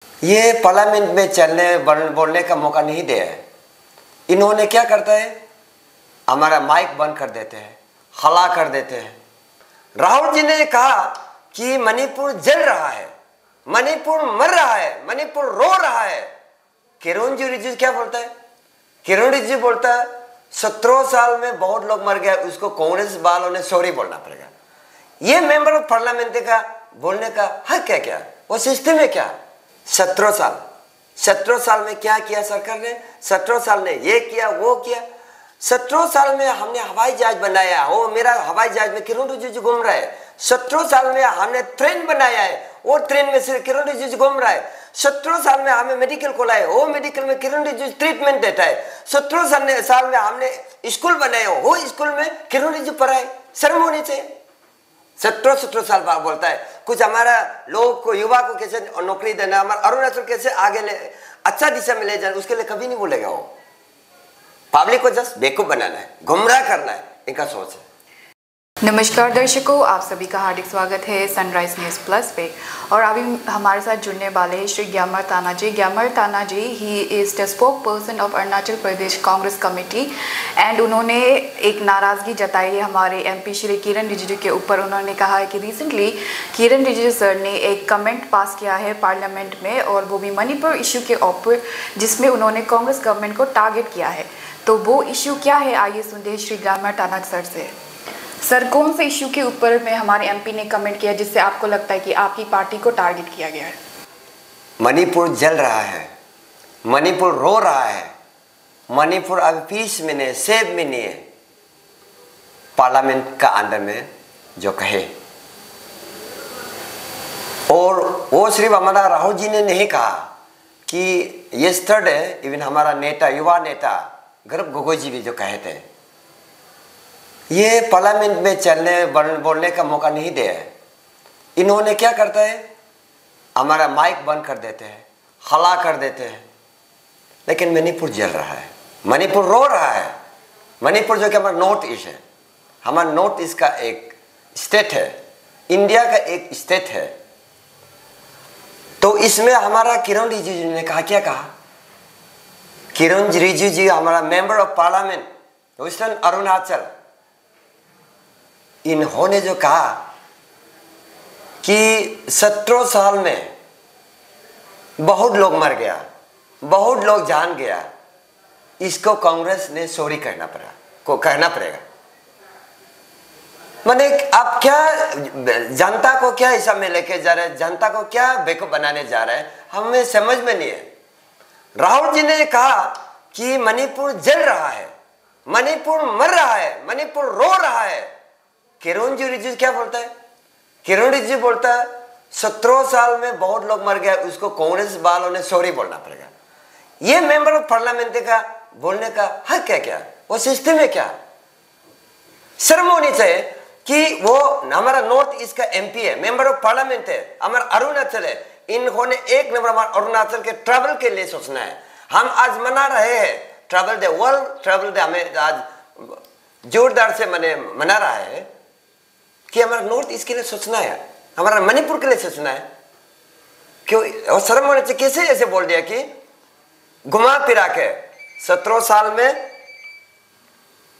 ये पार्लियामेंट में चलने बोलने का मौका नहीं दिया है। इन्होंने क्या करता है, हमारा माइक बंद कर देते हैं, हला कर देते हैं। राहुल जी ने कहा कि मणिपुर जल रहा है, मणिपुर मर रहा है, मणिपुर रो रहा है। किरण रिजिजू क्या बोलता है? किरण रिजिजू बोलता है 17 साल में बहुत लोग मर गए, उसको कांग्रेस वालों ने सॉरी बोलना पड़ेगा। ये मेंबर ऑफ पार्लियामेंट का बोलने का हक है क्या? वो सिस्टम है क्या? 17 साल में क्या किया सरकार ने? 17 साल ने ये किया वो किया। 17 साल में हमने हवाई जहाज बनाया, वो मेरा हवाई जहाज में किरण रिजिजू घूम रहा है। 17 साल में हमने ट्रेन बनाया है, वो ट्रेन में सिर्फ किरण रिजिजू घूम रहा है। 17 साल में हमें मेडिकल खोला है, वो मेडिकल में किरण रिजिजू ट्रीटमेंट देता है। 17 साल में हमने स्कूल बनाया, वो स्कूल में किरण रिजिजू पढ़ाए। शर्म होनी चाहिए। 17 साल बाद बोलता है कुछ हमारा लोग को, युवा को कैसे नौकरी देना, हमारा अरुणाचल कैसे आगे ले अच्छा दिशा में ले जाना, उसके लिए कभी नहीं बोलेगा। वो पब्लिक को जस्ट बेवकूफ बनाना है, गुमराह करना है, इनका सोच है। नमस्कार दर्शकों, आप सभी का हार्दिक स्वागत है सनराइज न्यूज़ प्लस पे। और अभी हमारे साथ जुड़ने वाले हैं श्री ग्यामर Tana ji. Gyamar Tana ji he is the spoke person of Arunachal Pradesh Congress committee and उन्होंने एक नाराज़गी जताई है हमारे एमपी श्री किरण रिजिजू के ऊपर। उन्होंने कहा है कि रिसेंटली किरण रिजिजू सर ने एक कमेंट पास किया है पार्लियामेंट में, और वो भी मणिपुर इशू के ऊपर, जिसमें उन्होंने कांग्रेस गवर्नमेंट को टारगेट किया है। तो वो इशू क्या है, आइए सुनते हैं श्री ग्यामर ताना सर से। सर, कौन से इशू के ऊपर में हमारे एमपी ने कमेंट किया जिससे आपको लगता है कि आपकी पार्टी को टारगेट किया गया है? मणिपुर जल रहा है, मणिपुर रो रहा है, मणिपुर अभी पीस में नहीं, सेफ में नहीं है। पार्लियामेंट का अंदर में जो कहे, और वो सिर्फ हमारा राहुल जी ने नहीं कहा कि यस्टरडे इवन हमारा नेता, युवा नेता गौरव गोगोई जी भी जो कहे थे, ये पार्लियामेंट में चलने बोलने का मौका नहीं दिया है। इन्होंने क्या करता है, हमारा माइक बंद कर देते हैं, हला कर देते हैं। लेकिन मणिपुर जल रहा है, मणिपुर रो रहा है। मणिपुर जो कि हमारा नॉर्थ ईस्ट है, हमारा नॉर्थ ईस्ट का एक स्टेट है, इंडिया का एक स्टेट है। तो इसमें हमारा किरण रिजिजू ने कहा, क्या कहा? किरण रिजिजू जी हमारा member of parliament western Arunachal, इन्होंने जो कहा कि 17 साल में बहुत लोग मर गया, बहुत लोग जान गया, इसको कांग्रेस ने सॉरी कहना पड़ेगा। माने आप क्या जनता को क्या हिसाब में लेके जा रहे हैं, जनता को क्या बेवकूफ बनाने जा रहे हैं, हमें समझ में नहीं है। राहुल जी ने कहा कि मणिपुर जल रहा है, मणिपुर मर रहा है, मणिपुर रो रहा है। किरण रिजिजू क्या बोलता है? किरण रिजिजू बोलता है 17 साल में बहुत लोग मर गए, उसको कांग्रेस वालों ने सॉरी बोलना पड़ेगा। ये मेंबर ऑफ पार्लियामेंट का बोलने का हक है क्या? वो सिस्टम है क्या? शर्म होनी चाहिए कि वो हमारा नॉर्थ ईस्ट का एमपी है, मेंबर ऑफ पार्लियामेंट है, हमारा अरुणाचल है। इन्होंने एक नंबर हमारे अरुणाचल के ट्रैवल के लिए सोचना है। हम आज मना रहे हैं travel day, world travel day, हमें आज जोरदार से मना रहा है कि हमारा नॉर्थ ईस्ट के लिए सोचना है, हमारा मणिपुर के लिए सोचना है। क्यों? और शर्म होने से कैसे ऐसे बोल दिया कि घुमा फिरा के 17 साल में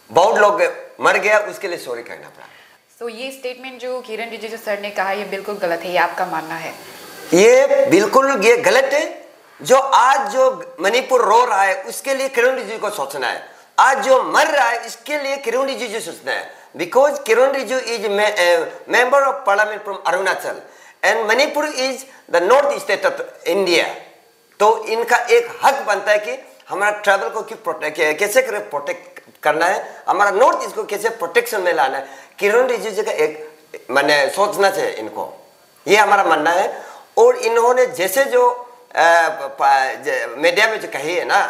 बहुत लोग मर गया, उसके लिए सॉरी कहना पड़ा। तो ये स्टेटमेंट जो किरण रिजिजू सर ने कहा, ये बिल्कुल गलत है, ये आपका मानना है? ये बिल्कुल ये गलत है। जो आज जो मणिपुर रो रहा है, उसके लिए किरण रिजिजू को सोचना है। आज जो मर रहा है, इसके लिए किरण रिजिजू सोचना है। Because Kiran Rijiju is a member of parliament from Arunachal and Manipur is the north state of India. तो इनका एक हक बनता है कि हमारा ट्रैवल को कैसे प्रोटेक्ट करना है, हमारा नॉर्थ ईस्ट को कैसे प्रोटेक्शन में लाना है। किरण रिजिजू का एक मैंने सोचना चाहिए इनको, ये हमारा मानना है। और इन्होंने जैसे जो मीडिया में जो कही है ना,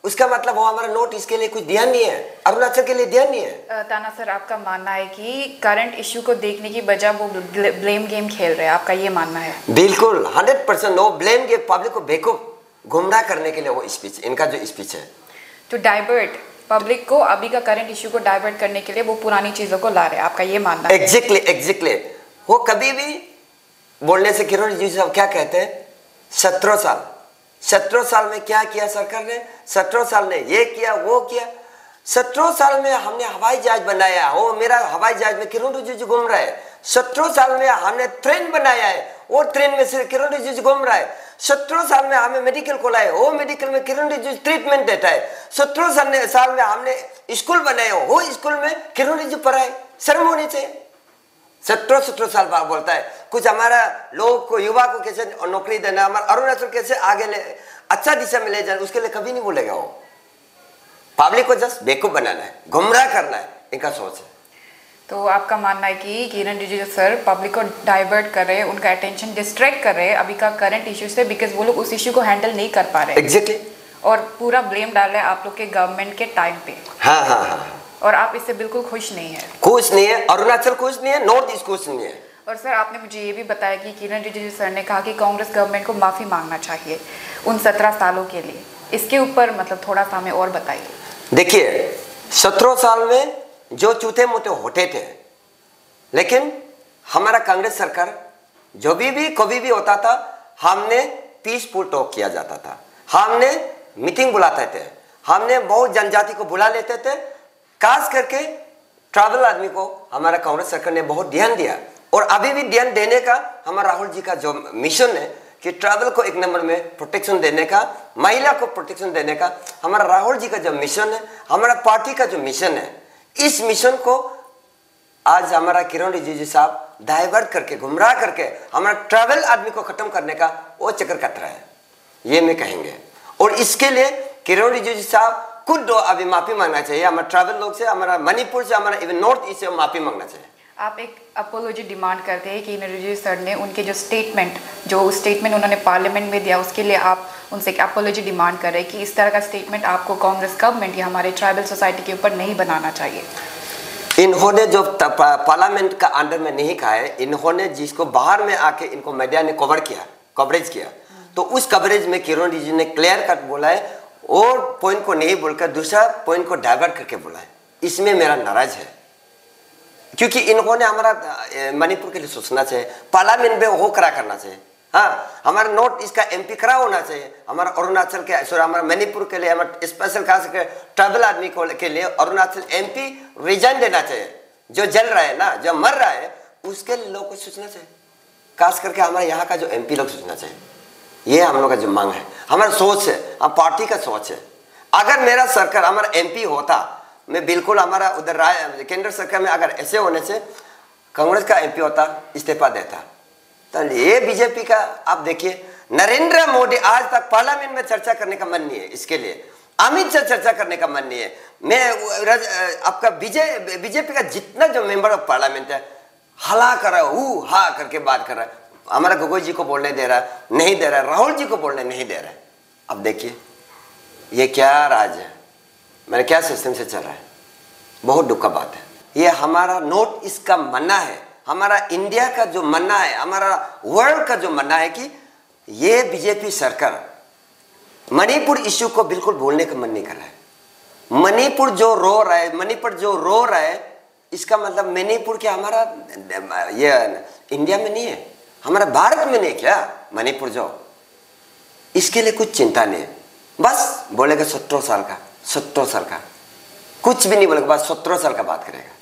उसका मतलब वो हमारा नॉर्थ ईस्ट के लिए कुछ ध्यान नहीं है, अरुणाचल के लिए ध्यान नहीं है। ताना सर, आपका मानना है कि करंट इशू को देखने की बजाय वो ब्लेम गेम खेल रहे हैं, आपका ये मानना है? बिल्कुल 100% वो ब्लेम गेम, पब्लिक को बेवकूफ गुमराह करने के लिए वो स्पीच, इनका जो स्पीच है, तो डाइवर्ट पब्लिक को, अभी का करंट इशू को डाइवर्ट करने के लिए वो पुरानी चीजों को ला रहे हैं, आपका ये मानना है? एग्जैक्टली। वो कभी भी बोलने से किरण रिजिजू साहब क्या कहते हैं, 17 साल में क्या किया सरकार ने? 17 साल ने ये किया वो किया। 17 साल में हमने हवाई जहाज बनाया, वो मेरा हवाई जहाज में किरण रिजिजू घूम रहा है। 17 साल में हमने ट्रेन बनाया है, वो ट्रेन में सिर्फ किरण रिजिजू घूम रहा है। 17 साल में हमें मेडिकल खोला है, वो मेडिकल में किरण रिजिजू ट्रीटमेंट देता है। 17 साल में हमने स्कूल बनाया, वो स्कूल में किरण रिजिजू पढ़ाए। शर्म होनी चाहिए। 17 साल बाद बोलता है कुछ हमारा लोग को, युवा को कैसे नौकरी देना, हमारा अरुणाचल कैसे आगे ले, अच्छा दिशा में ले जाना, उसके लिए कभी नहीं बोलेगा। वो पब्लिक को जस्ट बेवकूफ बनाना है, गुमराह करना है, इनका सोच है। तो आपका मानना है कि किरण रिजिजू सर पब्लिक को डाइवर्ट कर रहे हैं, उनका अटेंशन डिस्ट्रैक्ट कर रहे हैं अभी का करंट इश्यू से, बिकॉज वो लोग उस इश्यू को हैंडल नहीं कर पा रहे। एग्जैक्टली। और पूरा ब्लेम डाल रहे हैं आप लोग के गवर्नमेंट के टाइम पे। हाँ। और आप इससे बिल्कुल खुश नहीं है? खुश नहीं है, अरुणाचल खुश नहीं है, नॉर्थ ईस्ट खुश नहीं है। और सर आपने मुझे ये भी बताया कि किरण रिजिजू सर ने कहा कि कांग्रेस गवर्नमेंट को माफ़ी मांगना चाहिए उन 17 सालों के लिए। इसके ऊपर मतलब थोड़ा सा हमें और बताइए। देखिए 17 साल में जो चूते मुते होते थे, लेकिन हमारा कांग्रेस सरकार जो भी कभी भी होता था, हमने पीसफुल टॉक किया जाता था, हमने मीटिंग बुलाते थे, हमने बहुत जनजाति को बुला लेते थे। खास करके ट्राइबल आदमी को हमारा कांग्रेस सरकार ने बहुत ध्यान दिया, और अभी भी ध्यान देने का हमारा राहुल जी का जो मिशन है कि ट्राइबल को एक नंबर में प्रोटेक्शन देने का, महिला को प्रोटेक्शन देने का, हमारा राहुल जी का जो मिशन है, हमारा पार्टी का जो मिशन है, इस मिशन को आज हमारा किरण रिजिजू साहब डाइवर्ट करके, गुमराह करके हमारा ट्राइबल आदमी को खत्म करने का वो चक्कर कट रहा है, ये मैं कहेंगे। और इसके लिए किरण रिजिजू साहब खुद अभी माफी मांगना चाहिए, हमारे ट्राइबल लोग से, हमारा मणिपुर से, हमारा इवन नॉर्थ ईस्ट से माफी मांगना चाहिए। आप एक अपोलॉजी डिमांड करते हैं कि किरण रिजिजू सर ने उनके जो स्टेटमेंट उन्होंने पार्लियामेंट में दिया, उसके लिए आप उनसे एक अपोलॉजी डिमांड कर रहे हैं कि इस तरह का स्टेटमेंट आपको कांग्रेस गवर्नमेंट या हमारे ट्राइबल सोसाइटी के ऊपर नहीं बनाना चाहिए। इन्होंने जो पार्लियामेंट का अंडर में नहीं कहा है, इन्होंने जिसको बाहर में आके इनको मीडिया ने कवरेज किया, तो उस कवरेज में किरण रिजिजू ने क्लियर कट बोला है, और पॉइंट को नहीं बोलकर दूसरा पॉइंट को डाइवर्ट करके बोला है। इसमें मेरा नाराज है, क्योंकि इन्होंने हमारा मणिपुर के लिए सोचना चाहिए, पार्लियामेंट में वो खड़ा करना चाहिए। हाँ, हमारा नॉर्थ ईस्ट का एमपी खड़ा होना चाहिए, हमारा अरुणाचल के, सॉरी हमारा मणिपुर के लिए, हमारा स्पेशल खास करके ट्राइबल आदमी के लिए अरुणाचल एमपी रिजाइन देना चाहिए। जो जल रहा है ना, जो मर रहा है, उसके लोग को सोचना चाहिए, खास करके हमारे यहाँ का जो एमपी लोग सोचना चाहिए। ये हम लोग का जो मांग है, हमारा सोच है, हम पार्टी का सोच है। अगर मेरा सरकार हमारा एमपी होता, मैं बिल्कुल हमारा उधर केंद्र सरकार में अगर ऐसे होने से कांग्रेस का एमपी होता, इस्तीफा देता। तो ये बीजेपी का आप देखिए, नरेंद्र मोदी आज तक पार्लियामेंट में चर्चा करने का मन नहीं है, इसके लिए अमित शाह चर्चा करने का मन नहीं है। मैं आपका बीजेपी का जितना जो मेंबर ऑफ पार्लियामेंट है, हला कर रहा है, हा करके बात कर रहा है। हमारा गोगोई जी को बोलने दे रहा है, नहीं दे रहा है, राहुल जी को बोलने नहीं दे रहा है। अब देखिए ये क्या राज है, मेरे क्या सिस्टम से चल रहा है, बहुत दुख का बात है। ये हमारा नॉर्थ ईस्ट का मन्ना है, हमारा इंडिया का जो मन्ना है, हमारा वर्ल्ड का जो मन्ना है कि ये बीजेपी सरकार मणिपुर इश्यू को बिल्कुल बोलने का मन नहीं कर रहा है। मणिपुर जो रो रहा है, इसका मतलब मणिपुर क्या हमारा ये इंडिया में नहीं है, हमारा भारत में नहीं क्या मणिपुर जो, इसके लिए कुछ चिंता नहीं है। बस बोलेगा 17 साल का कुछ भी नहीं बोलेगा, बस 17 साल का बात करेगा।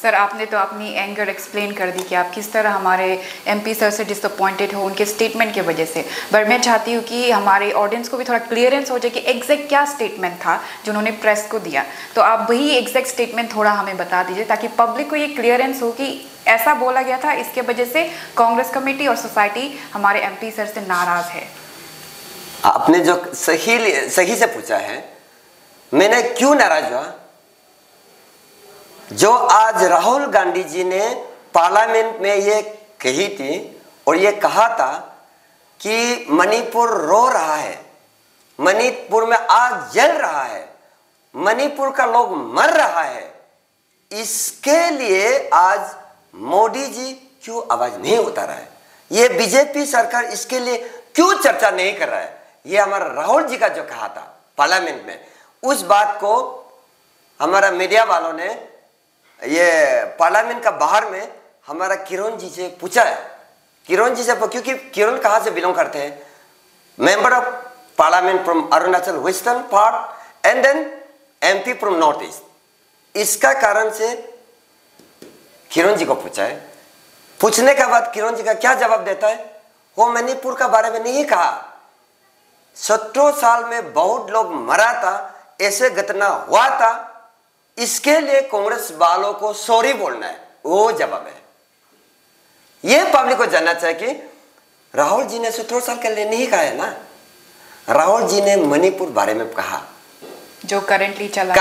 सर आपने तो अपनी एंगर एक्सप्लेन कर दी कि आप किस तरह हमारे एमपी सर से डिसअपॉइंटेड हो उनके स्टेटमेंट की वजह से, बट मैं चाहती हूँ कि हमारे ऑडियंस को भी थोड़ा क्लियरेंस हो जाए कि एग्जैक्ट क्या स्टेटमेंट था जो उन्होंने प्रेस को दिया। तो आप वही एग्जैक्ट स्टेटमेंट थोड़ा हमें बता दीजिए, ताकि पब्लिक को ये क्लियरेंस हो कि ऐसा बोला गया था, इसके वजह से कांग्रेस कमेटी और सोसाइटी हमारे एमपी सर से नाराज है। आपने जो सही से पूछा है, मैंने क्यों नाराज हुआ, जो आज राहुल गांधी जी ने पार्लियामेंट में ये कही थी और ये कहा था कि मणिपुर रो रहा है, मणिपुर में आग जल रहा है, मणिपुर का लोग मर रहा है, इसके लिए आज मोदी जी क्यों आवाज नहीं उठा रहा है, ये बीजेपी सरकार इसके लिए क्यों चर्चा नहीं कर रहा है। ये हमारा राहुल जी का जो कहा था पार्लियामेंट में, उस बात को हमारा मीडिया वालों ने ये पार्लियामेंट का बाहर में हमारा किरण जी से पूछा है, किरण जी से, क्योंकि किरण कहाँ से बिलोंग करते हैं, member of parliament from Arunachal western part, and then MP from north east. इसका कारण से किरण जी को पूछा है। पूछने के बाद किरण जी का क्या जवाब देता है, वो मणिपुर का बारे में नहीं कहा। 17 साल में बहुत लोग मरा था, ऐसे घटना हुआ था, इसके लिए कांग्रेस वालों को सॉरी बोलना है, वो जवाब है। ये पब्लिक को जानना चाहिए कि राहुल जी ने 17 साल के लिए नहीं कहा है ना, राहुल जी ने मणिपुर बारे में कहा, जो करेंटली चला,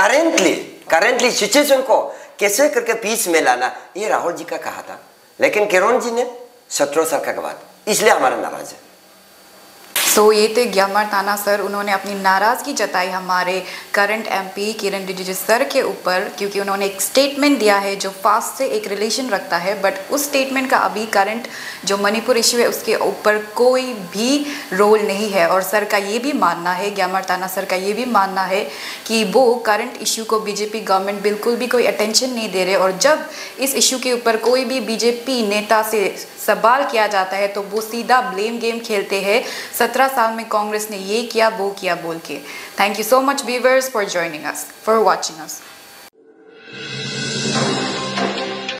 करेंटली सिचुएशन को कैसे करके पीस में लाना, ये राहुल जी का कहा था। लेकिन किरण जी ने 17 साल का बाद, इसलिए हमारा नाराज है। सो ये थे ग्यामर ताना सर, उन्होंने अपनी नाराज़गी जताई हमारे करंट एमपी किरण रिजिजू सर के ऊपर, क्योंकि उन्होंने एक स्टेटमेंट दिया है जो फास्ट से एक रिलेशन रखता है, बट उस स्टेटमेंट का अभी करंट जो मणिपुर इश्यू है उसके ऊपर कोई भी रोल नहीं है। और सर का ये भी मानना है, ग्यामर ताना सर का ये भी मानना है कि वो करंट इशू को बीजेपी गवर्नमेंट बिल्कुल भी कोई अटेंशन नहीं दे रहे, और जब इस इशू के ऊपर कोई भी बीजेपी नेता से सवाल किया जाता है तो वो सीधा ब्लेम गेम खेलते हैं, 17 साल में कांग्रेस ने ये किया वो किया बोल के। Thank you so much viewers for joining us, for watching us.